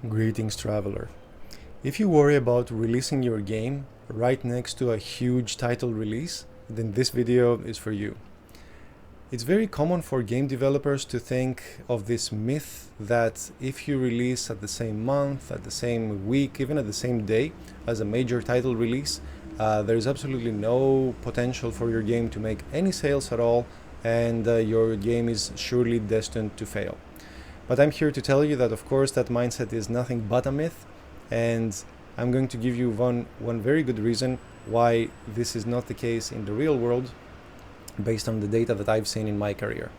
Greetings, traveler. If you worry about releasing your game right next to a huge title release, then this video is for you. It's very common for game developers to think of this myth that if you release at the same month, at the same week, even at the same day as a major title release, there's absolutely no potential for your game to make any sales at all, and your game is surely destined to fail. But I'm here to tell you that, of course, that mindset is nothing but a myth, and I'm going to give you one very good reason why this is not the case in the real world, based on the data that I've seen in my career.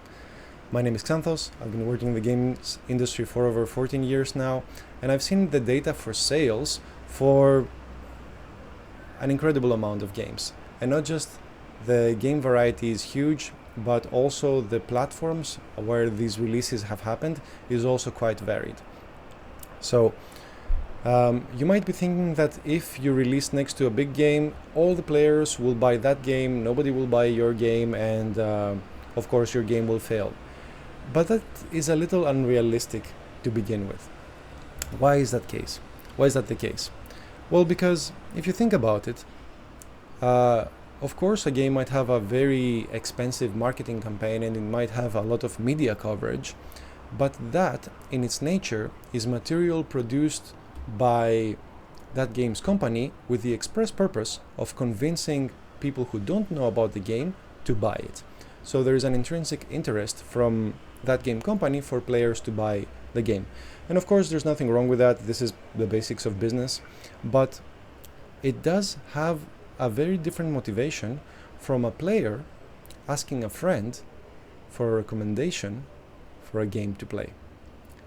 My name is Xanthos. I've been working in the games industry for over 14 years now, and I've seen the data for sales for an incredible amount of games. And not just the game variety is huge, but also the platforms where these releases have happened is also quite varied. So you might be thinking that if you release next to a big game, all the players will buy that game, nobody will buy your game, and of course your game will fail. But that is a little unrealistic to begin with. Why is that case? Why is that the case? Well, because if you think about it, of course, a game might have a very expensive marketing campaign and it might have a lot of media coverage, but that, in its nature, is material produced by that game's company with the express purpose of convincing people who don't know about the game to buy it. So there is an intrinsic interest from that game company for players to buy the game. And of course, there's nothing wrong with that. This is the basics of business, but it does have a very different motivation from a player asking a friend for a recommendation for a game to play.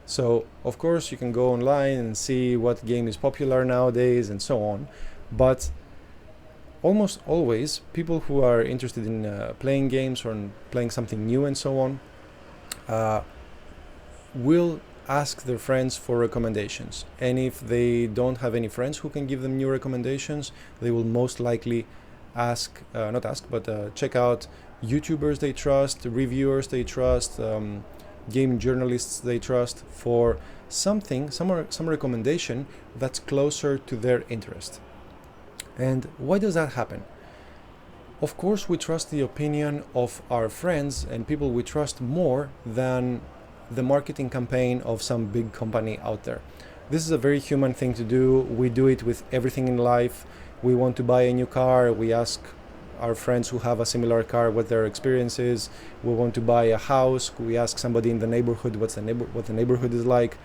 So, of course, you can go online and see what game is popular nowadays and so on, but almost always people who are interested in playing games or in playing something new and so on will ask their friends for recommendations, and if they don't have any friends who can give them new recommendations, they will most likely check out YouTubers they trust, reviewers they trust, game journalists they trust for some recommendation that's closer to their interest. And why does that happen? Of course, we trust the opinion of our friends and people we trust more than the marketing campaign of some big company out there. This is a very human thing to do. We do it with everything in life. We want to buy a new car. We ask our friends who have a similar car what their experience is. We want to buy a house. We ask somebody in the neighborhood what the neighborhood is like.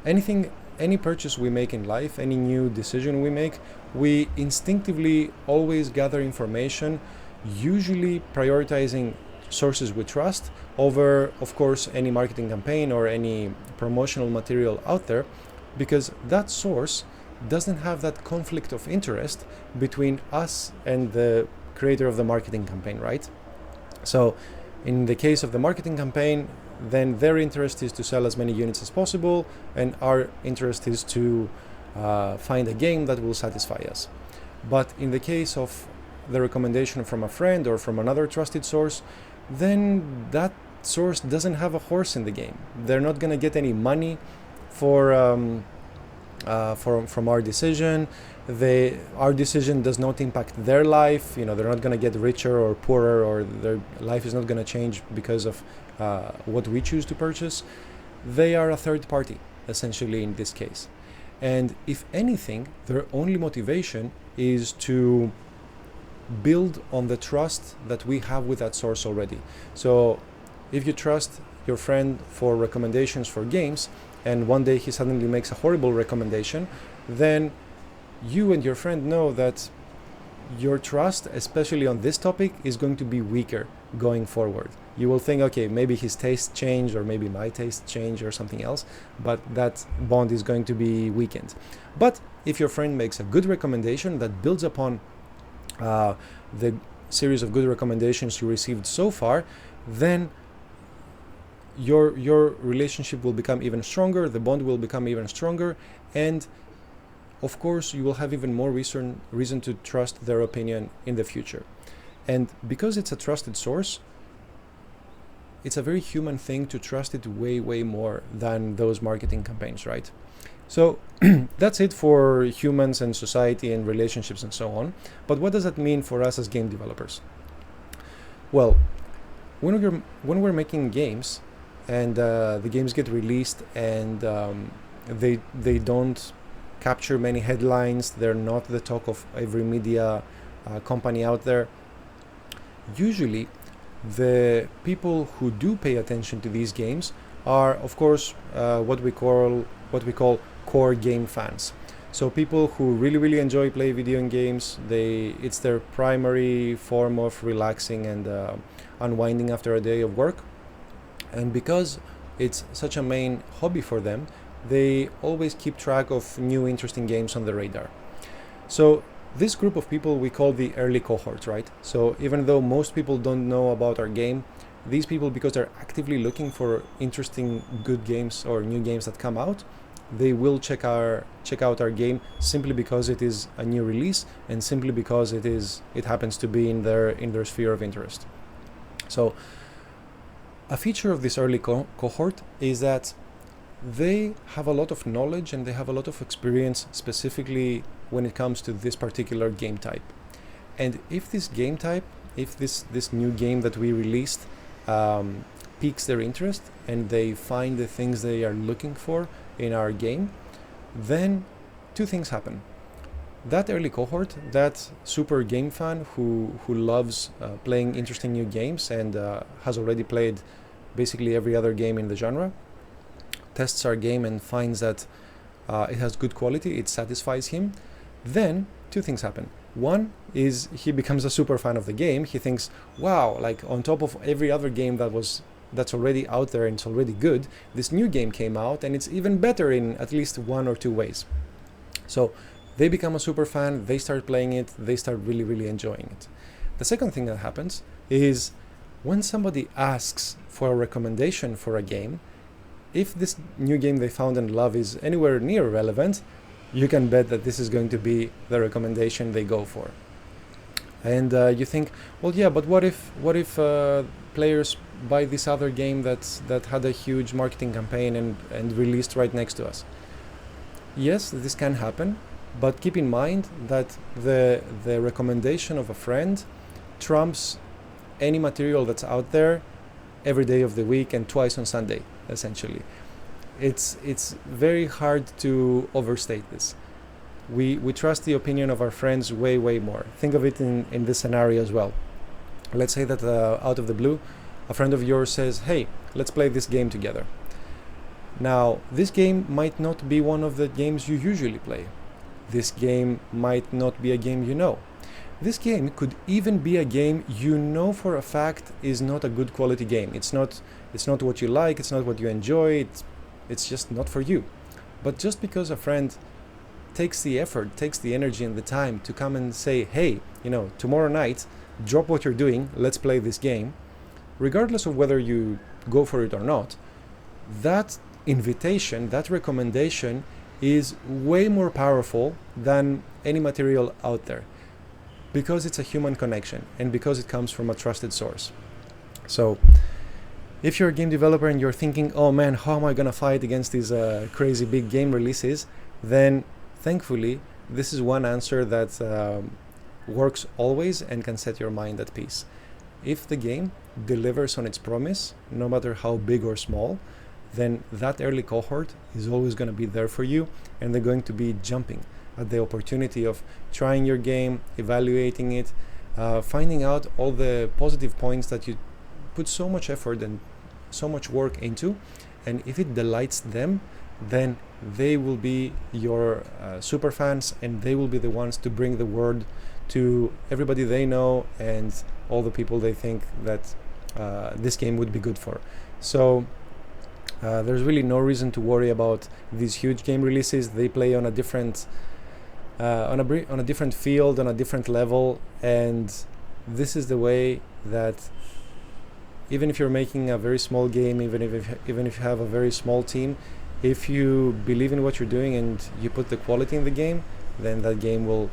Any purchase we make in life, any new decision we make, we instinctively always gather information, usually prioritizing sources we trust over, of course, any marketing campaign or any promotional material out there, because that source doesn't have that conflict of interest between us and the creator of the marketing campaign, right? So in the case of the marketing campaign, then their interest is to sell as many units as possible, and our interest is to find a game that will satisfy us. But in the case of the recommendation from a friend or from another trusted source, then that source doesn't have a horse in the game. They're not going to get any money from our decision. Our decision does not impact their life. They're not going to get richer or poorer, or their life is not going to change because of what we choose to purchase. They are a third party, essentially, in this case. And if anything, their only motivation is to build on the trust that we have with that source already. So if you trust your friend for recommendations for games, and one day he suddenly makes a horrible recommendation, then you and your friend know that your trust, especially on this topic, is going to be weaker going forward. You will think, okay, maybe his taste changed, or maybe my taste changed, or something else, but that bond is going to be weakened. But if your friend makes a good recommendation that builds upon the series of good recommendations you received so far, then your relationship will become even stronger, the bond will become even stronger, and of course you will have even more reason to trust their opinion in the future. And because it's a trusted source, it's a very human thing to trust it way more than those marketing campaigns, right? So that's it for humans and society and relationships and so on. But what does that mean for us as game developers? Well, when we're making games and the games get released and they don't capture many headlines, they're not the talk of every media company out there. Usually, the people who do pay attention to these games are, of course, what we call core game fans. So people who really enjoy play video games, it's their primary form of relaxing and unwinding after a day of work. And because it's such a main hobby for them, they always keep track of new interesting games on the radar. So this group of people we call the early cohort, right? So even though most people don't know about our game, these people, because they're actively looking for interesting, good games or new games that come out, they will check out our game simply because it is a new release and simply because it happens to be in their sphere of interest. So a feature of this early cohort is that they have a lot of knowledge and they have a lot of experience, specifically when it comes to this particular game type. And if this game type, if this new game that we released piques their interest and they find the things they are looking for in our game, then two things happen. That early cohort, that super game fan who loves playing interesting new games and has already played basically every other game in the genre, tests our game and finds that it has good quality, it satisfies him, then two things happen. One is he becomes a super fan of the game. He thinks, wow, like on top of every other game that's already out there and it's already good, this new game came out and it's even better in at least one or two ways. So they become a super fan, they start playing it, they start really enjoying it. The second thing that happens is when somebody asks for a recommendation for a game, if this new game they found and love is anywhere near relevant, you can bet that this is going to be the recommendation they go for. And you think, well, yeah, but what if players buy this other game that had a huge marketing campaign and released right next to us? Yes, this can happen, but keep in mind that the recommendation of a friend trumps any material that's out there every day of the week and twice on Sunday, essentially. It's very hard to overstate this. We trust the opinion of our friends way more. Think of it in this scenario as well. Let's say that out of the blue, a friend of yours says, hey, let's play this game together. Now, this game might not be one of the games you usually play. This game might not be a game you know. This game could even be a game you know for a fact is not a good quality game. It's not what you like, it's not what you enjoy, it's just not for you. But just because a friend takes the effort, takes the energy and the time to come and say, hey, tomorrow night, drop what you're doing, let's play this game, regardless of whether you go for it or not, that invitation, that recommendation is way more powerful than any material out there, because it's a human connection and because it comes from a trusted source. So if you're a game developer and you're thinking, oh man, how am I gonna fight against these crazy big game releases, then thankfully this is one answer that works always and can set your mind at peace. If the game delivers on its promise, no matter how big or small, then that early cohort is always going to be there for you, and they're going to be jumping at the opportunity of trying your game, evaluating it, finding out all the positive points that you put so much effort and so much work into. And if it delights them, then they will be your super fans, and they will be the ones to bring the word to everybody they know and all the people they think that this game would be good for. So there's really no reason to worry about these huge game releases. They play on a different on a different field, on a different level, and this is the way that even if you're making a very small game, even if you have a very small team, if you believe in what you're doing and you put the quality in the game, then that game will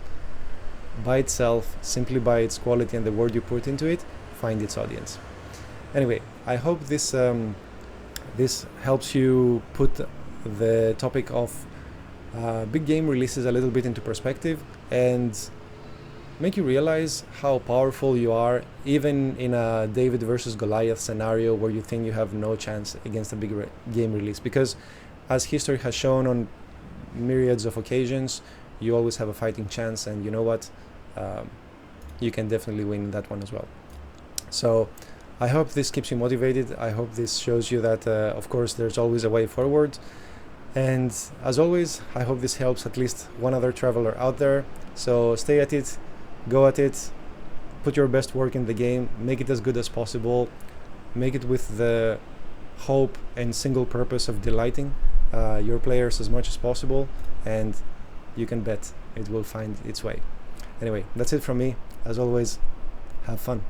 by itself, simply by its quality and the word you put into it, find its audience. Anyway, I hope this helps you put the topic of big game releases a little bit into perspective and make you realize how powerful you are, even in a David versus Goliath scenario where you think you have no chance against a big game release. Because as history has shown on myriads of occasions, you always have a fighting chance, and you know what? You can definitely win that one as well. So I hope this keeps you motivated. I hope this shows you that, of course, there's always a way forward. And as always, I hope this helps at least one other traveler out there. So stay at it, go at it, put your best work in the game, make it as good as possible, make it with the hope and single purpose of delighting your players as much as possible, and you can bet it will find its way. Anyway, that's it from me. As always, have fun.